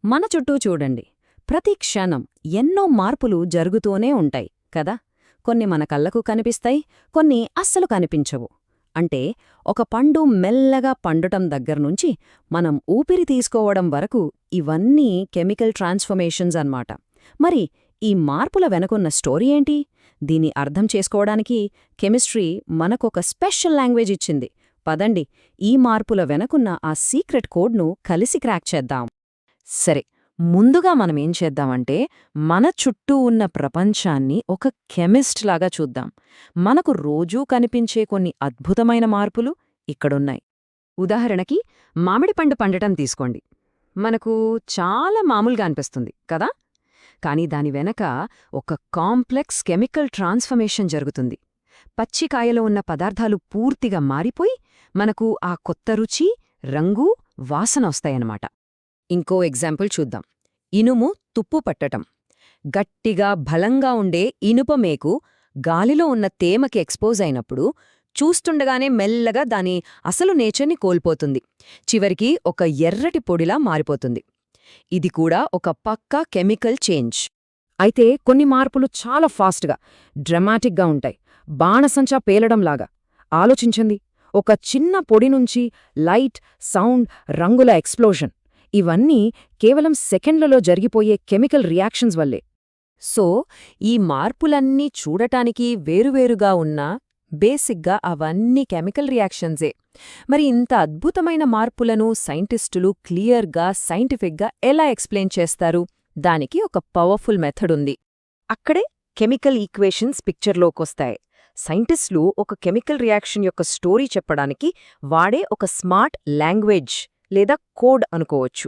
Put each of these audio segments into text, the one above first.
మన చుట్టూ చూడండి, ప్రతి క్షణం ఎన్నో మార్పులు జరుగుతూనే ఉంటాయి కదా. కొన్ని మన కళ్ళకు కనిపిస్తాయి, కొన్ని అస్సలు కనిపించవు. అంటే ఒక పండు మెల్లగా పండటం దగ్గర్నుంచి మనం ఊపిరి తీసుకోవడం వరకు ఇవన్నీ కెమికల్ ట్రాన్స్ఫర్మేషన్స్ అన్నమాట. మరి ఈ మార్పుల వెనకున్న స్టోరీ ఏంటి? దీన్ని అర్థం చేసుకోవడానికి కెమిస్ట్రీ మనకొక స్పెషల్ లాంగ్వేజ్ ఇచ్చింది. పదండి, ఈ మార్పుల వెనకున్న ఆ సీక్రెట్ కోడ్ను కలిసి క్రాక్ చేద్దాం. సరే, ముందుగా మనమేం చేద్దామంటే మన చుట్టూ ఉన్న ప్రపంచాన్ని ఒక కెమిస్ట్ లాగా చూద్దాం. మనకు రోజూ కనిపించే కొన్ని అద్భుతమైన మార్పులు ఇక్కడున్నాయి. ఉదాహరణకి మామిడి పండు పండటం తీసుకోండి. మనకు చాలా మామూలుగా అనిపిస్తుంది కదా, కానీ దాని వెనక ఒక కాంప్లెక్స్ కెమికల్ ట్రాన్స్ఫర్మేషన్ జరుగుతుంది. పచ్చికాయలో ఉన్న పదార్థాలు పూర్తిగా మారిపోయి మనకు ఆ కొత్త రుచి, రంగు, వాసన వస్తాయన్నమాట. ఇంకో ఎగ్జాంపుల్ చూద్దాం. ఇనుము తుప్పు పట్టటం. గట్టిగా బలంగా ఉండే ఇనుప మేకు గాలిలో ఉన్న తేమకి ఎక్స్పోజ్ అయినప్పుడు చూస్తుండగానే మెల్లగా దాని అసలు నేచర్ని కోల్పోతుంది. చివరికి ఒక ఎర్రటి పొడిలా మారిపోతుంది. ఇది కూడా ఒక పక్కా కెమికల్ చేంజ్. అయితే కొన్ని మార్పులు చాలా ఫాస్ట్గా, డ్రమాటిక్గా ఉంటాయి. బాణసంచా పేలడంలాగా. ఆలోచించండి, ఒక చిన్న పొడి నుంచి లైట్, సౌండ్, రంగుల ఎక్స్ప్లోషన్. ఇవన్నీ కేవలం సెకండ్లలో జరిగిపోయే కెమికల్ రియాక్షన్స్ వల్లే. సో ఈ మార్పులన్నీ చూడటానికి వేరువేరుగా ఉన్నా బేసిక్గా అవన్నీ కెమికల్ రియాక్షన్సే. మరి ఇంత అద్భుతమైన మార్పులను సైంటిస్టులు క్లియర్గా, సైంటిఫిక్గా ఎలా ఎక్స్ప్లెయిన్ చేస్తారు? దానికి ఒక పవర్ఫుల్ మెథడ్ ఉంది. అక్కడే కెమికల్ ఈక్వేషన్స్ పిక్చర్లోకొస్తాయి. సైంటిస్టులు ఒక కెమికల్ రియాక్షన్ యొక్క స్టోరీ చెప్పడానికి వాడే ఒక స్మార్ట్ లాంగ్వేజ్ లేదా కోడ్ అనుకోవచ్చు.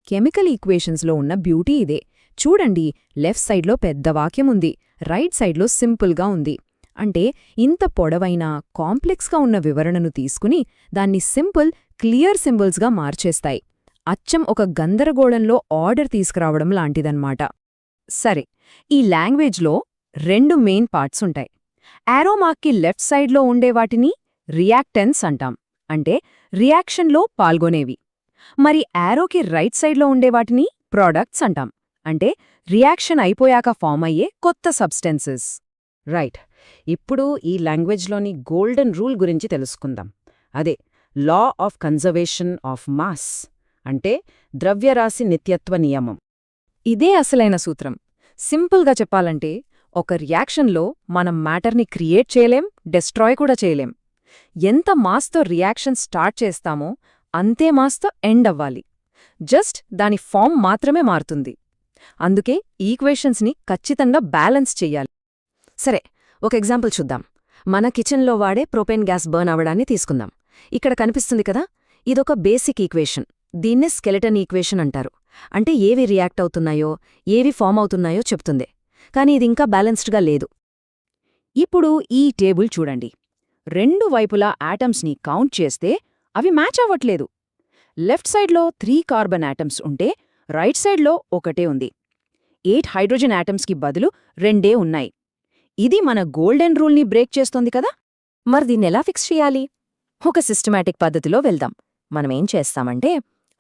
కెమికల్ ఈక్వేషన్స్లో ఉన్న బ్యూటీ ఇదే. చూడండి, లెఫ్ట్ సైడ్లో పెద్ద వాక్యం ఉంది, రైట్ సైడ్లో సింపుల్గా ఉంది. అంటే ఇంత పొడవైన, కాంప్లెక్స్గా ఉన్న వివరణను తీసుకుని దాన్ని సింపుల్, క్లియర్ సింబల్స్గా మార్చేస్తాయి. అచ్చం ఒక గందరగోళంలో ఆర్డర్ తీసుకురావడం లాంటిదన్నమాట. సరే, ఈ లాంగ్వేజ్లో రెండు మెయిన్ పార్ట్స్ ఉంటాయి. యారో మార్క్కి లెఫ్ట్ సైడ్లో ఉండేవాటిని రియాక్టెన్స్ అంటాం, అంటే రియాక్షన్లో పాల్గొనేవి. మరి యారోకి రైట్ సైడ్లో ఉండేవాటిని ప్రోడక్ట్స్ అంటాం, అంటే రియాక్షన్ అయిపోయాక ఫామ్ అయ్యే కొత్త సబ్స్టెన్సెస్. రైట్, ఇప్పుడు ఈ లాంగ్వేజ్లోని గోల్డెన్ రూల్ గురించి తెలుసుకుందాం. అదే law of conservation of mass, అంటే ద్రవ్యరాశి నిత్యత్వ నియమం. ఇదే అసలైన సూత్రం. సింపుల్గా చెప్పాలంటే ఒక రియాక్షన్లో మనం మ్యాటర్ని క్రియేట్ చేయలేం, డెస్ట్రాయ్ కూడా చేయలేం. ఎంత మాస్తో రియాక్షన్ స్టార్ట్ చేస్తామో అంతే మాస్తో ఎండ్ అవ్వాలి. జస్ట్ దాని ఫామ్ మాత్రమే మారుతుంది. అందుకే ఈక్వేషన్స్ని ఖచ్చితంగా బ్యాలెన్స్ చెయ్యాలి. సరే, ఒక ఎగ్జాంపుల్ చూద్దాం. మన కిచెన్లో వాడే ప్రొపేన్ గ్యాస్ బర్న్ అవడాన్ని తీసుకుందాం. ఇక్కడ కనిపిస్తుంది కదా, ఇదొక బేసిక్ ఈక్వేషన్. దీన్నే స్కెలెటన్ ఈక్వేషన్ అంటారు. అంటే ఏవి రియాక్ట్ అవుతున్నాయో, ఏవి ఫామ్ అవుతున్నాయో చెప్తుంది. కానీ ఇది ఇంకా బ్యాలెన్స్డ్గా లేదు. ఇప్పుడు ఈ టేబుల్ చూడండి. రెండు వైపులా యాటమ్స్ని కౌంట్ చేస్తే అవి మ్యాచ్ అవ్వట్లేదు. లెఫ్ట్ సైడ్లో 3 కార్బన్ యాటమ్స్ ఉంటే రైట్ సైడ్లో ఒకటే ఉంది. 8 హైడ్రోజన్ యాటమ్స్కి బదులు 2 ఉన్నాయి. ఇది మన గోల్డెన్ రూల్ని బ్రేక్ చేస్తోంది కదా. మరి దీన్నెలా ఫిక్స్ చేయాలి? ఒక సిస్టమాటిక్ పద్ధతిలో వెళ్దాం. మనమేం చేస్తామంటే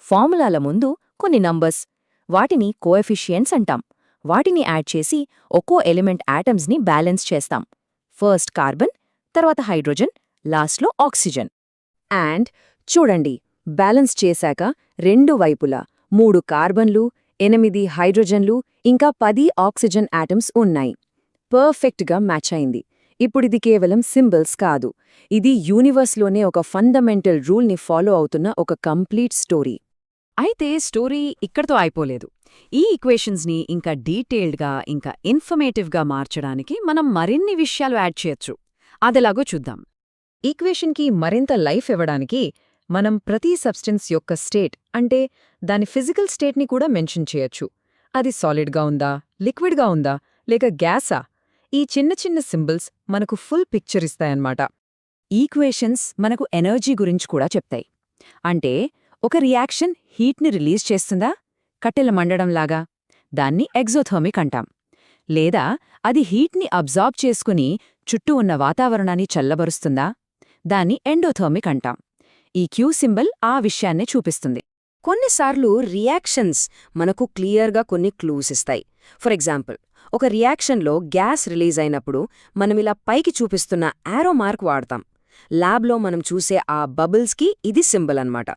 ఫార్ములాల ముందు కొన్ని నంబర్స్, వాటిని కోఎఫిషియెంట్స్ అంటాం, వాటిని యాడ్ చేసి ఒక్కో ఎలిమెంట్ యాటమ్స్ని బ్యాలెన్స్ చేస్తాం. ఫస్ట్ కార్బన్, తర్వాత హైడ్రోజన్, లాస్ట్లో ఆక్సిజన్. అండ్ చూడండి, బ్యాలెన్స్ చేశాక రెండు వైపులా 3 కార్బన్లు, 8 హైడ్రోజన్లు, ఇంకా 10 ఆక్సిజన్ యాటమ్స్ ఉన్నాయి. పర్ఫెక్ట్గా మ్యాచ్ అయింది. ఇప్పుడిది కేవలం సింబల్స్ కాదు, ఇది యూనివర్స్లోనే ఒక ఫండమెంటల్ రూల్ని ఫాలో అవుతున్న ఒక కంప్లీట్ స్టోరీ. అయితే స్టోరీ ఇక్కడితో అయిపోలేదు. ఈ ఈక్వేషన్స్ని ఇంకా డీటెయిల్డ్గా, ఇంకా ఇన్ఫర్మేటివ్గా మార్చడానికి మనం మరిన్ని విషయాలు యాడ్ చేయొచ్చు. అదెలాగో చూద్దాం. ఈక్వేషన్కి మరింత లైఫ్ ఇవ్వడానికి మనం ప్రతి సబ్స్టెన్స్ యొక్క స్టేట్, అంటే దాని ఫిజికల్ స్టేట్ని కూడా మెన్షన్ చేయొచ్చు. అది సాలిడ్గా ఉందా, లిక్విడ్గా ఉందా, లేక గ్యాసా? ఈ చిన్న చిన్న సింబల్స్ మనకు ఫుల్ పిక్చర్ ఇస్తాయన్నమాట. ఈక్వేషన్స్ మనకు ఎనర్జీ గురించి కూడా చెప్తాయి. అంటే ఒక రియాక్షన్ హీట్ని రిలీజ్ చేస్తుందా, కట్టెల మండడంలాగా, దాన్ని ఎగ్జోథర్మిక్ అంటాం. లేదా అది హీట్ని అబ్జార్బ్ చేసుకుని చుట్టూ ఉన్న వాతావరణాన్ని చల్లబరుస్తుందా, దాన్ని ఎండోథర్మిక్ అంటాం. ఈ క్యూ సింబల్ ఆ విషయాన్నే చూపిస్తుంది. కొన్నిసార్లు రియాక్షన్స్ మనకు క్లియర్గా కొన్ని క్లూస్ ఇస్తాయి. ఫర్ ఎగ్జాంపుల్, ఒక రియాక్షన్లో గ్యాస్ రిలీజ్ అయినప్పుడు మనమిలా పైకి చూపిస్తున్న యారో మార్క్ వాడతాం. ల్యాబ్లో మనం చూసే ఆ బబుల్స్కి ఇది సింబల్ అన్నమాట.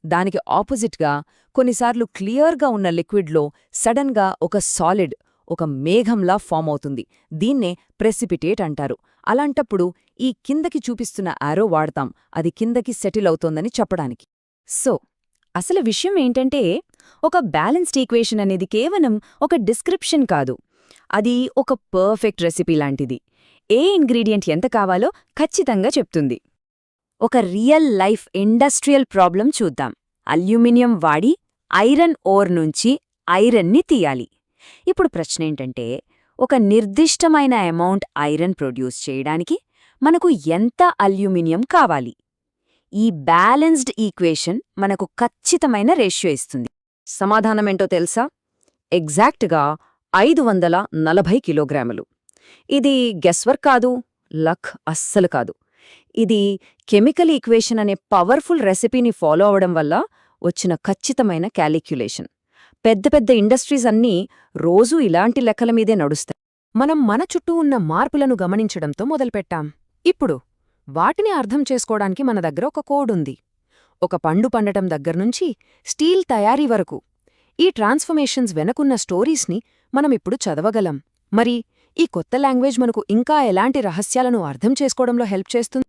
దానికి ఆపోజిట్గా కొన్నిసార్లు క్లియర్గా ఉన్న లిక్విడ్లో సడన్గా ఒక సాలిడ్, ఒక మేఘంలా ఫామ్ అవుతుంది. దీన్నే ప్రెసిపిటేట్ అంటారు. అలాంటప్పుడు ఈ కిందకి చూపిస్తున్న యారో వాడతాం, అది కిందకి సెటిల్ అవుతోందని చెప్పడానికి. సో అసలు విషయం ఏంటంటే, ఒక బ్యాలెన్స్డ్ ఈక్వేషన్ అనేది కేవలం ఒక డిస్క్రిప్షన్ కాదు, అది ఒక పర్ఫెక్ట్ రెసిపీ లాంటిది. ఏ ఇంగ్రీడియంట్ ఎంత కావాలో ఖచ్చితంగా చెప్తుంది. ఒక రియల్ లైఫ్ ఇండస్ట్రియల్ ప్రాబ్లం చూద్దాం. అల్యూమినియం వాడి ఐరన్ ఓర్ నుంచి ఐరన్ని తీయాలి. ఇప్పుడు ప్రశ్నేంటంటే, ఒక నిర్దిష్టమైన అమౌంట్ ఐరన్ ప్రొడ్యూస్ చేయడానికి మనకు ఎంత అల్యూమినియం కావాలి? ఈ బ్యాలెన్స్డ్ ఈక్వేషన్ మనకు ఖచ్చితమైన రేషియో ఇస్తుంది. సమాధానమేంటో తెలుసా? ఎగ్జాక్ట్గా 540 కిలోగ్రాములు. ఇది గెస్వర్క్ కాదు, లక్ అస్సలు కాదు. ఇది కెమికల్ ఈక్వేషన్ అనే పవర్ఫుల్ రెసిపీని ఫాలో అవడం వల్ల వచ్చిన ఖచ్చితమైన క్యాలిక్యులేషన్. పెద్ద పెద్ద ఇండస్ట్రీస్ అన్నీ రోజూ ఇలాంటి లెక్కల మీదే నడుస్తాయి. మనం మన చుట్టూ ఉన్న మార్పులను గమనించడంతో మొదలుపెట్టాం. ఇప్పుడు వాటిని అర్థం చేసుకోవడానికి మన దగ్గర ఒక కోడ్ ఉంది. ఒక పండు పండటం దగ్గర్నుంచి స్టీల్ తయారీ వరకు ఈ ట్రాన్స్ఫర్మేషన్స్ వెనకున్న స్టోరీస్ని మనమిప్పుడు చదవగలం. మరి ఈ కొత్త లాంగ్వేజ్ మనకు ఇంకా ఎలాంటి రహస్యాలను అర్థం చేసుకోవడంలో హెల్ప్ చేస్తుంది?